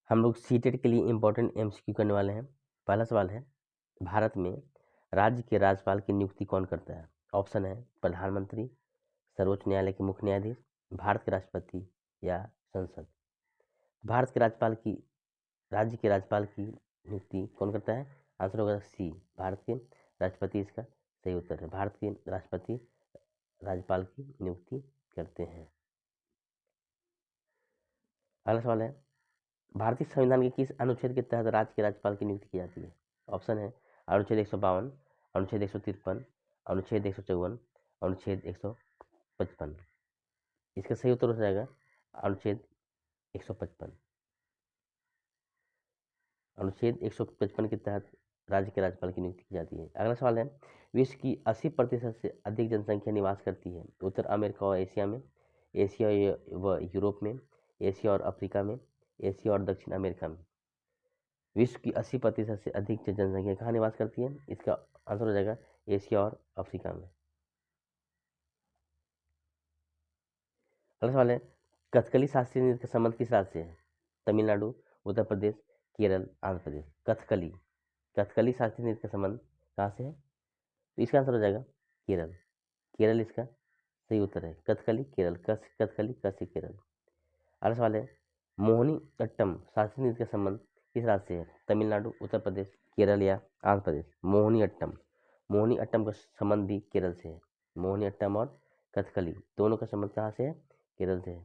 हम लोग सीटेट के लिए इम्पोर्टेंट एमसीक्यू करने वाले हैं। पहला सवाल है, भारत में राज्य के राज्यपाल की नियुक्ति कौन करता है? ऑप्शन है प्रधानमंत्री, सर्वोच्च न्यायालय के मुख्य न्यायाधीश, भारत के राष्ट्रपति या संसद। भारत के राज्यपाल की राज्य के राज्यपाल की नियुक्ति कौन करता है? आंसर होगा सी, भारत के राष्ट्रपति इसका सही उत्तर है। भारत के राष्ट्रपति राज्यपाल की नियुक्ति करते हैं। अगला सवाल है, भारतीय संविधान के किस अनुच्छेद के तहत राज्य के राज्यपाल की नियुक्ति की जाती है? ऑप्शन है अनुच्छेद 152, अनुच्छेद 153, अनुच्छेद 154, अनुच्छेद 155। इसका सही उत्तर हो जाएगा अनुच्छेद 155। अनुच्छेद 155 के तहत राज्य के राज्यपाल की नियुक्ति की जाती है। अगला सवाल है, विश्व की 80% से अधिक जनसंख्या निवास करती है उत्तर अमेरिका और एशिया में, एशिया व यूरोप में, एशिया और अफ्रीका में, एशिया और दक्षिण अमेरिका में। विश्व की 80% से अधिक जनसंख्या कहाँ निवास करती है? इसका आंसर हो जाएगा एशिया और अफ्रीका में। अगला सवाल है, कथकली शास्त्रीय नृत्य का संबंध किस राज्य से है? तमिलनाडु, उत्तर प्रदेश, केरल, आंध्र प्रदेश। कथकली शास्त्रीय नृत्य का संबंध कहाँ से है? तो इसका आंसर हो जाएगा केरल। केरल इसका सही उत्तर है। कथकली केरल, कथकली कसी केरल। अगला सवाल है, मोहिनी अट्टम शास्त्रीय नृत्य का संबंध किस राज्य से है? तमिलनाडु, उत्तर प्रदेश, केरल या आंध्र प्रदेश। मोहिनी अट्टम का संबंध भी केरल से है। मोहिनी अट्टम और कथकली दोनों का संबंध कहाँ से है? केरल से है।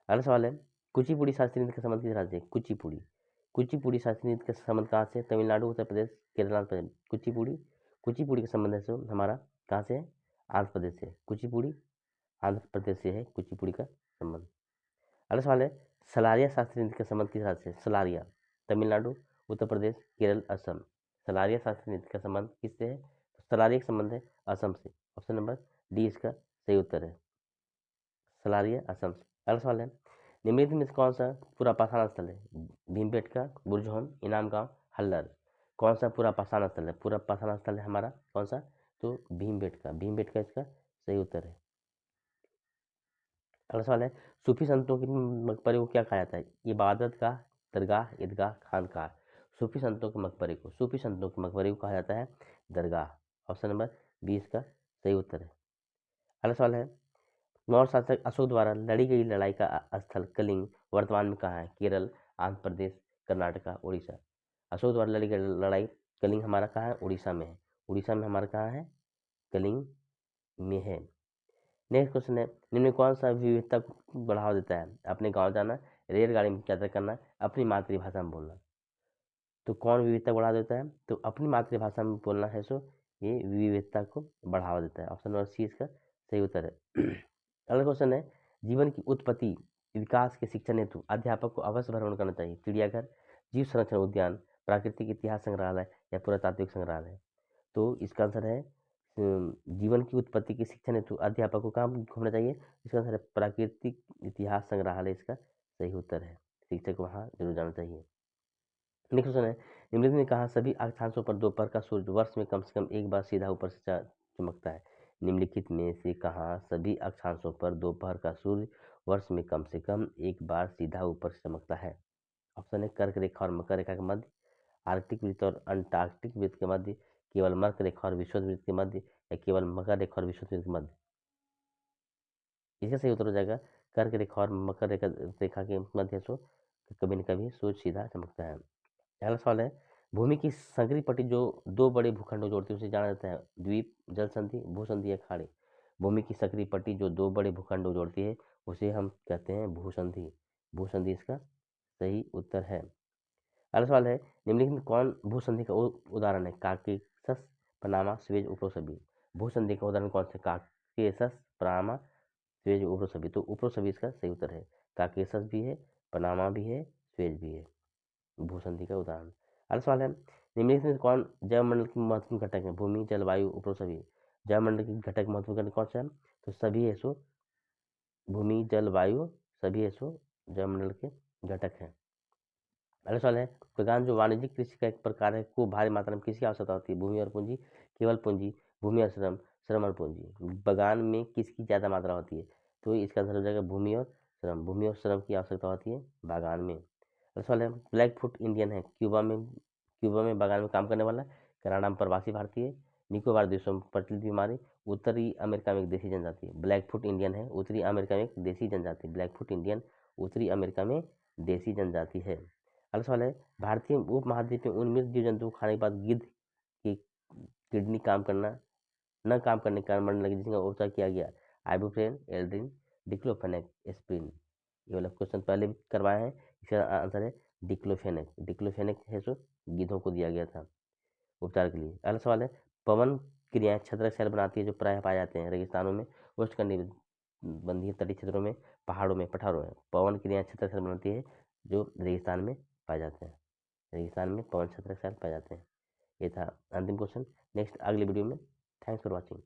अगला सवाल है, कुचिपुड़ी शास्त्रीय नृत्य का संबंध किस राज्य से? कुचिपुड़ी शास्त्रीय नृत्य का संबंध कहाँ से? तमिलनाडु, उत्तर प्रदेश, केरल, आंध्र प्रदेश। कुचिपुड़ी का संबंध है हमारा कहाँ से है? आंध्र प्रदेश से। कुचिपुड़ी आंध्र प्रदेश से है कुचिपुड़ी का संबंध। अगला सवाल है, सलारिया शास्त्रीय नृत्य का संबंध किस राज्य से? सलारिया तमिलनाडु, उत्तर प्रदेश, केरल, असम। सलारिया शास्त्रीय नृत्य का संबंध किससे है? तो सलारिया का संबंध है असम से। ऑप्शन नंबर डी इसका सही उत्तर है, सलारिया असम से। अगला सवाल है, निम्नलिखित में से कौन सा पुरापाषाण स्थल है? भीमबेटका, बुरजहोम, इनाम गांव, हल्लर। कौन सा पुरापाषाण स्थल है? पुरापाषाण स्थल है हमारा कौन सा? तो भीमबेटका इसका सही उत्तर है। अगला सवाल है, सूफी संतों के मकबरे को क्या कहा जाता है? इबादत गाह, दरगाह, ईदगाह, खानकाह। सूफी संतों के मकबरे को कहा जाता है दरगाह। ऑप्शन नंबर बी इसका सही उत्तर है। अगला सवाल है, मौर्य शासक अशोक द्वारा लड़ी गई लड़ाई का स्थल कलिंग वर्तमान में कहाँ है? केरल, आंध्र प्रदेश, कर्नाटका, उड़ीसा। अशोक द्वारा लड़ी गई लड़ाई कलिंग हमारा कहाँ है? उड़ीसा में है। उड़ीसा में हमारा कहाँ है? कलिंग में है। नेक्स्ट क्वेश्चन है, निम्न में कौन सा विविधता को बढ़ावा देता है? अपने गांव जाना, रेलगाड़ी में यात्रा करना, अपनी मातृभाषा में बोलना। तो कौन विविधता बढ़ा देता है? तो अपनी मातृभाषा में बोलना है, सो ये विविधता को बढ़ावा देता है। ऑप्शन नंबर सी इसका सही उत्तर है। अगला क्वेश्चन है, जीवन की उत्पत्ति विकास के शिक्षण हेतु अध्यापक को अवश्य भ्रमण करना चाहिए चिड़ियाघर, जीव संरक्षण उद्यान, प्राकृतिक इतिहास संग्रहालय या पुरातात्विक संग्रहालय। तो इसका आंसर है जीवन की उत्पत्ति के शिक्षण हेतु अध्यापक को कहाँ घूमना चाहिए? इसका आंसर है प्राकृतिक इतिहास संग्रहालय इसका सही उत्तर है। शिक्षक को वहाँ जरूर जाना चाहिए। नेक्स्ट क्वेश्चन है, निम्नलिखित में कहा सभी अक्षांशों पर दोपहर का सूर्य वर्ष में कम से कम एक बार सीधा ऊपर से चमकता है? निम्नलिखित में से कहा सभी अक्षांशों पर दोपहर का सूर्य वर्ष में कम से कम एक बार सीधा ऊपर से चमकता है? ऑप्शन है कर्क रेखा और मकर रेखा के मध्य, आर्कटिक वृत्त और अंटार्कटिक वृत्त के मध्य, केवल मर्क रेखा और विषुवत वृत्त के मध्य, या केवल मकर रेखा और विषुवत वृत्त के मध्य। इसका सही उत्तर हो जाएगा कर्क रेखा और मकर रेखा के मध्य से कभी न कभी सूर्य सीधा चमकता है। अगला सवाल है, भूमि की संकरी पट्टी जो दो बड़े भूखंडों जोड़ती है उसे जाना जाता है द्वीप, जल संधि, भूसंधि या खाड़ी। भूमि की संकरी पट्टी जो दो बड़े भूखंडों जोड़ती है उसे हम कहते हैं भूसंधि। भूसंधि इसका सही उत्तर है। अगला सवाल है, निम्नलिखित में कौन भूसंधि का उदाहरण है? काकेशस, पनामा, स्वेज, उप्रोसबी। भूसंधि का उदाहरण कौन सा? काकेशस, पनामा, स्वेज, उप्रोसबी। तो उप्रोसबी इसका सही उत्तर है। काकेशस भी है, पनामा भी है, स्वेज भी है भूसंधि का उदाहरण। अगला सवाल है, निम्नलिखित में कौन जैवमंडल के महत्वपूर्ण घटक है? भूमि, जलवायु, उप्रोसबी। जैवमंडल के घटक महत्वपूर्ण घटक कौन सा है? तो सभी है सो भूमि, जलवायु सभी है सो जैवमंडल के घटक हैं। अगला सवाल है, बगान जो वाणिज्यिक कृषि का एक प्रकार है को भारी मात्रा में किसकी आवश्यकता होती है? भूमि और पूंजी, केवल पूंजी, भूमि और श्रम, श्रम और पूंजी। बगान में किसकी ज़्यादा मात्रा होती है? तो इसका आंसर हो जाएगा भूमि और श्रम। भूमि और श्रम की आवश्यकता होती है बागान में। सवाल है ब्लैक फुट इंडियन है, क्यूबा में बागान में काम करने वाला, कनाडा में प्रवासी भारतीय, निकोबार देशों में प्रचलित बीमारी, उत्तरी अमेरिका में एक देसी जनजाति। ब्लैक फुट इंडियन है, उत्तरी अमेरिका में एक देसी जनजाति। ब्लैक फुट इंडियन उत्तरी अमेरिका में देसी जनजाति है। अगला सवाल है भारतीय उपमहाद्वीप में उन मृत जीव जंतु को खाने के बाद गिद्ध की किडनी न काम करने के कारण मरने लगी, जिसका उपचार किया गया। Ibuprofen, Aldrin, diclofenac, aspirin. ये वाला क्वेश्चन पहले भी करवाए हैं, इसका आंसर है डिक्लोफेनेक। डिक्लोफेनेक है जो गिद्धों को दिया गया था उपचार के लिए। अगला सवाल है पवन क्रियाएं छत्रक सेल बनाती है जो प्रायः पाए जाते हैं रेगिस्तानों में, उष्णकटिबंधीय तटीय क्षेत्रों में, पहाड़ों में, पठारों में। पवन क्रियाएं छत्रक सेल बनाती है जो रेगिस्तान में पाए जाते हैं। रेगिस्तान में पवन छत्रक सेल पाए जाते हैं। ये था अंतिम क्वेश्चन। नेक्स्ट अगले वीडियो में। Thanks for watching.